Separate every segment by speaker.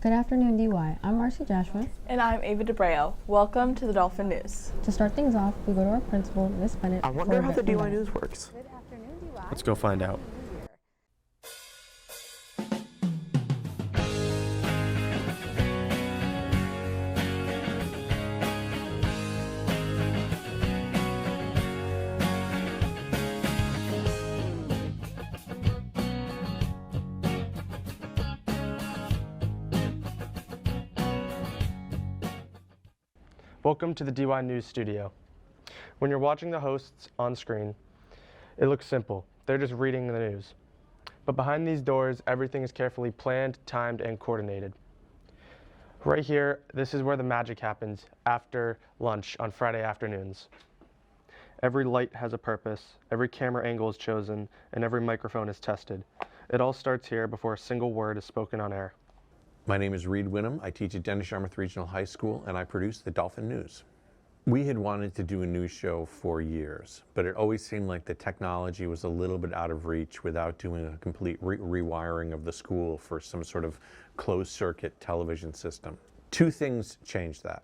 Speaker 1: Good afternoon, DY. I'm Marcy Joshua.
Speaker 2: And I'm Ava DeBreo. Welcome to the Dolphin News.
Speaker 1: To start things off, we go to our principal, Miss Bennett.
Speaker 3: I wonder how the DY News works.
Speaker 4: Good afternoon, DY.
Speaker 3: Let's go find out.
Speaker 5: Welcome to the DY News studio. When you're watching the hosts on screen, it looks simple. They're just reading the news. But behind these doors, everything is carefully planned, timed, and coordinated. Right here, this is where the magic happens after lunch on Friday afternoons. Every light has a purpose, every camera angle is chosen, and every microphone is tested. It all starts here before a single word is spoken on air.
Speaker 6: My name is Reed Winham. I teach at Dennis-Yarmouth Regional High School, and I produce the Dolphin News. We had wanted to do a news show for years, but it always seemed like the technology was a little bit out of reach without doing a complete rewiring of the school for some sort of closed-circuit television system. Two things changed that.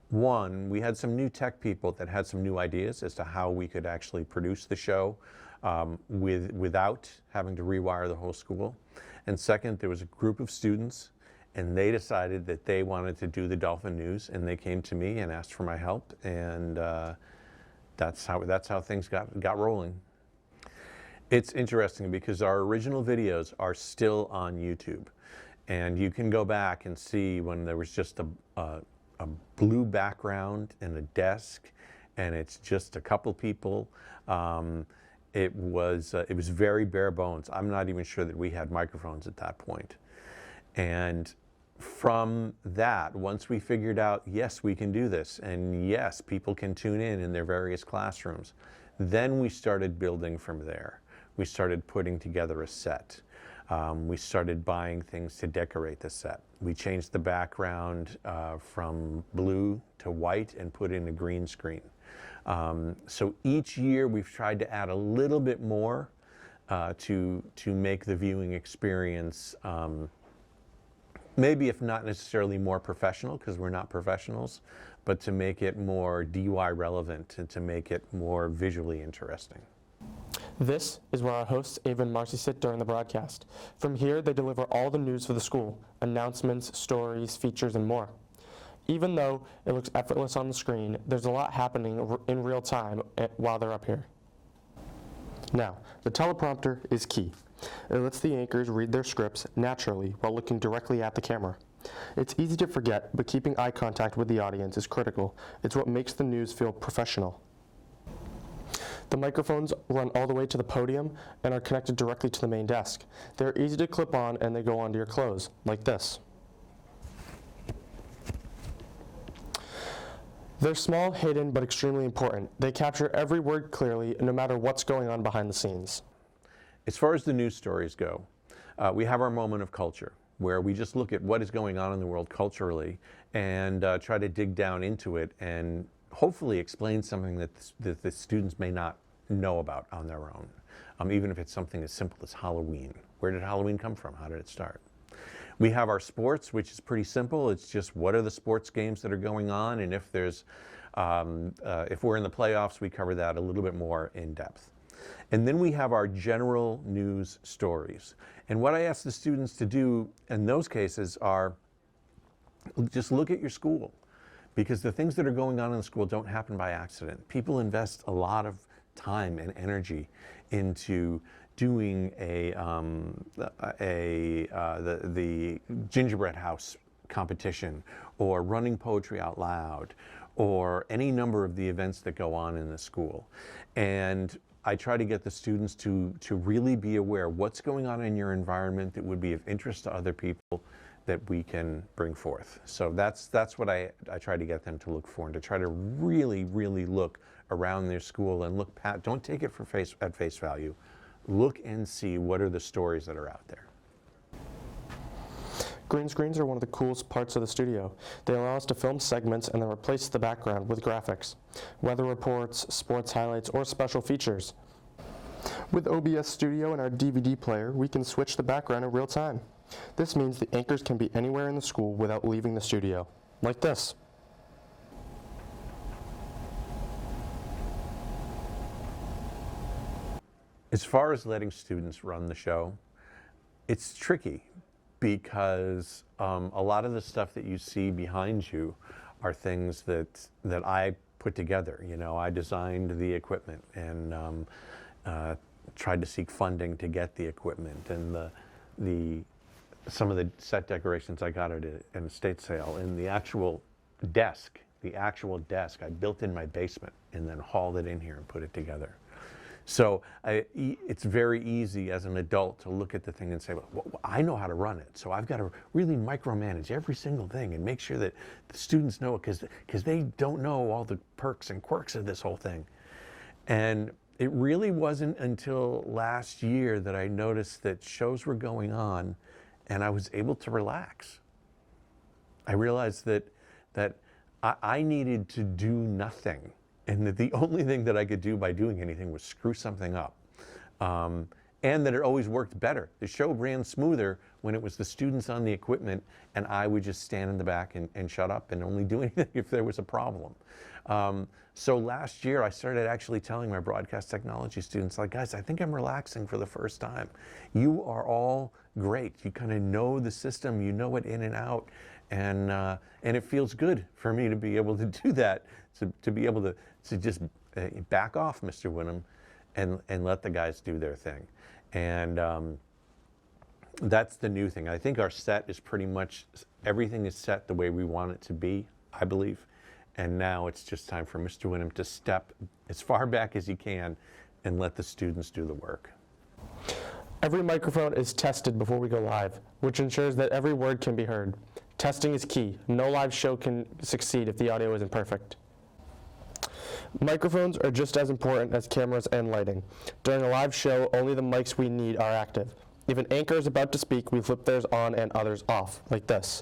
Speaker 6: One, we had some new tech people that had some new ideas as to how we could actually produce the show without having to rewire the whole school. And second, there was a group of students and they decided that they wanted to do the Dolphin News, and they came to me and asked for my help, and that's how things got rolling. It's interesting because our original videos are still on YouTube, and you can go back and see when there was just a blue background and a desk, and it's just a couple people. It was very bare bones. I'm not even sure that we had microphones at that point. And from that, once we figured out, yes, we can do this, and yes, people can tune in their various classrooms, then we started building from there. We started putting together a set. We started buying things to decorate the set. We changed the background from blue to white and put in a green screen. So each year we've tried to add a little bit more to make the viewing experience maybe if not necessarily more professional, because we're not professionals, but to make it more DY relevant and to make it more visually interesting.
Speaker 5: This is where our hosts, Ava and Marcy, sit during the broadcast. From here, they deliver all the news for the school, announcements, stories, features, and more. Even though it looks effortless on the screen, there's a lot happening in real time while they're up here. Now, the teleprompter is key. It lets the anchors read their scripts naturally while looking directly at the camera. It's easy to forget, but keeping eye contact with the audience is critical. It's what makes the news feel professional. The microphones run all the way to the podium and are connected directly to the main desk. They're easy to clip on and they go onto your clothes, like this. They're small, hidden, but extremely important. They capture every word clearly, no matter what's going on behind the scenes.
Speaker 6: As far as the news stories go, we have our moment of culture, where we just look at what is going on in the world culturally and try to dig down into it and hopefully explain something that the students may not know about on their own, even if it's something as simple as Halloween. Where did Halloween come from? How did it start? We have our sports, which is pretty simple. It's just what are the sports games that are going on, and if there's, if we're in the playoffs, we cover that a little bit more in depth. And then we have our general news stories. And what I ask the students to do in those cases are just look at your school, because the things that are going on in the school don't happen by accident. People invest a lot of time and energy into doing the gingerbread house competition, or running poetry out loud, or any number of the events that go on in the school. And I try to get the students to really be aware of what's going on in your environment that would be of interest to other people that we can bring forth. So that's what I try to get them to look for, and to try to really, really look around their school and look past, don't take it at face value. Look and see what are the stories that are out there.
Speaker 5: Green screens are one of the coolest parts of the studio. They allow us to film segments and then replace the background with graphics, weather reports, sports highlights, or special features. With OBS Studio and our DVD player, we can switch the background in real time. This means the anchors can be anywhere in the school without leaving the studio, like this.
Speaker 6: As far as letting students run the show, it's tricky because a lot of the stuff that you see behind you are things that I put together. You know, I designed the equipment and tried to seek funding to get the equipment, and some of the set decorations I got at an estate sale, and the actual desk I built in my basement and then hauled it in here and put it together. So it's very easy as an adult to look at the thing and say, well, I know how to run it, so I've got to really micromanage every single thing and make sure that the students know it, because they don't know all the perks and quirks of this whole thing. And it really wasn't until last year that I noticed that shows were going on and I was able to relax. I realized that I needed to do nothing, and that the only thing that I could do by doing anything was screw something up. And that it always worked better. The show ran smoother when it was the students on the equipment and I would just stand in the back and shut up and only do anything if there was a problem. So last year I started actually telling my broadcast technology students, like, guys, I think I'm relaxing for the first time. You are all great. You kind of know the system, you know it in and out, and it feels good for me to be able to do that, to be able to just back off, Mr. Wynnum, and let the guys do their thing. And that's the new thing. I think our set is pretty much, everything is set the way we want it to be, I believe. And now it's just time for Mr. Wynnum to step as far back as he can and let the students do the work.
Speaker 5: Every microphone is tested before we go live, which ensures that every word can be heard. Testing is key. No live show can succeed if the audio isn't perfect. Microphones are just as important as cameras and lighting. During a live show, only the mics we need are active. If an anchor is about to speak, we flip theirs on and others off, like this.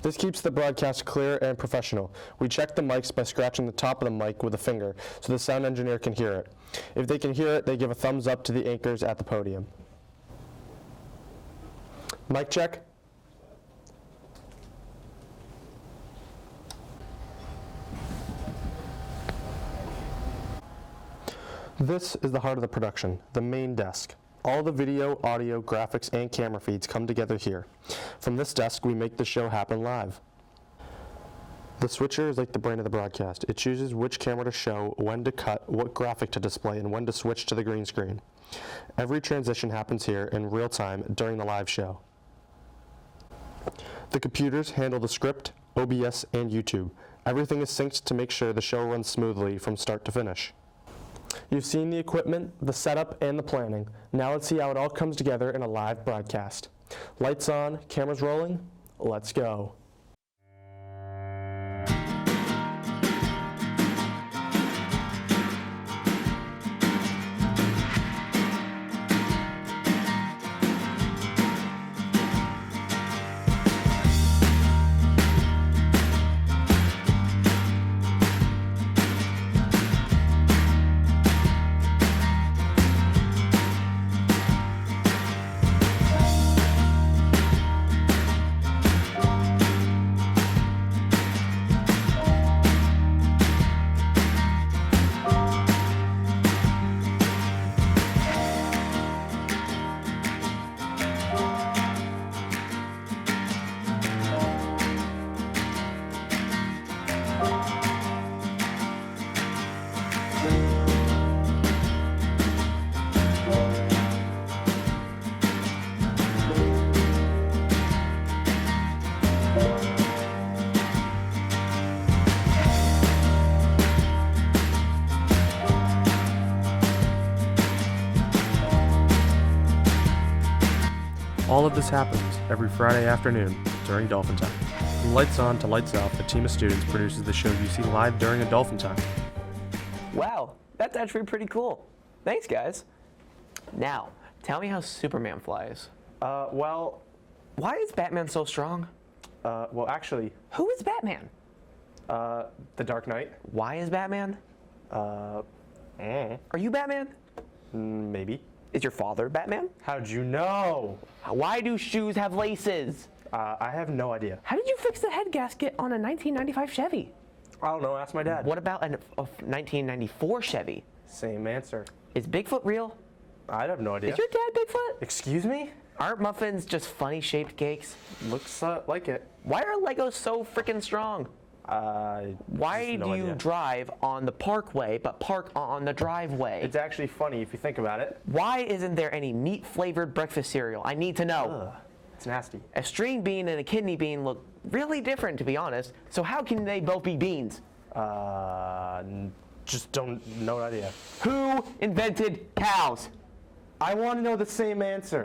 Speaker 5: This keeps the broadcast clear and professional. We check the mics by scratching the top of the mic with a finger so the sound engineer can hear it. If they can hear it, they give a thumbs up to the anchors at the podium. Mic check. This is the heart of the production, the main desk. All the video, audio, graphics, and camera feeds come together here. From this desk, we make the show happen live. The switcher is like the brain of the broadcast. It chooses which camera to show, when to cut, what graphic to display, and when to switch to the green screen. Every transition happens here in real time during the live show. The computers handle the script, OBS, and YouTube. Everything is synced to make sure the show runs smoothly from start to finish. You've seen the equipment, the setup, and the planning. Now let's see how it all comes together in a live broadcast. Lights on, cameras rolling, let's go. All of this happens every Friday afternoon during Dolphin Time. From lights on to lights off, a team of students produces the show you see live during a Dolphin Time.
Speaker 3: Wow, that's actually pretty cool. Thanks, guys. Now, tell me how Superman flies.
Speaker 5: Well,
Speaker 3: Why is Batman so strong?
Speaker 5: actually,
Speaker 3: Who is Batman?
Speaker 5: The Dark Knight.
Speaker 3: Why is Batman? Are you Batman?
Speaker 5: Maybe.
Speaker 3: Is your father Batman?
Speaker 5: How'd you know?
Speaker 3: Why do shoes have laces?
Speaker 5: I have no idea.
Speaker 3: How did you fix the head gasket on a 1995 Chevy?
Speaker 5: I don't know. Ask my dad.
Speaker 3: What about a 1994 Chevy?
Speaker 5: Same answer.
Speaker 3: Is Bigfoot real?
Speaker 5: I have no idea.
Speaker 3: Is your dad Bigfoot?
Speaker 5: Excuse me?
Speaker 3: Aren't muffins just funny shaped cakes?
Speaker 5: Looks like it.
Speaker 3: Why are Legos so freaking strong? Why
Speaker 5: no
Speaker 3: do you
Speaker 5: idea.
Speaker 3: drive on the parkway but park on the driveway?
Speaker 5: It's actually funny if you think about it.
Speaker 3: Why isn't there any meat flavored breakfast cereal? I need to know.
Speaker 5: It's nasty.
Speaker 3: A string bean and a kidney bean look really different, to be honest. So how can they both be beans?
Speaker 5: Just don't, no idea.
Speaker 3: Who invented cows?
Speaker 5: I want to know the same answer.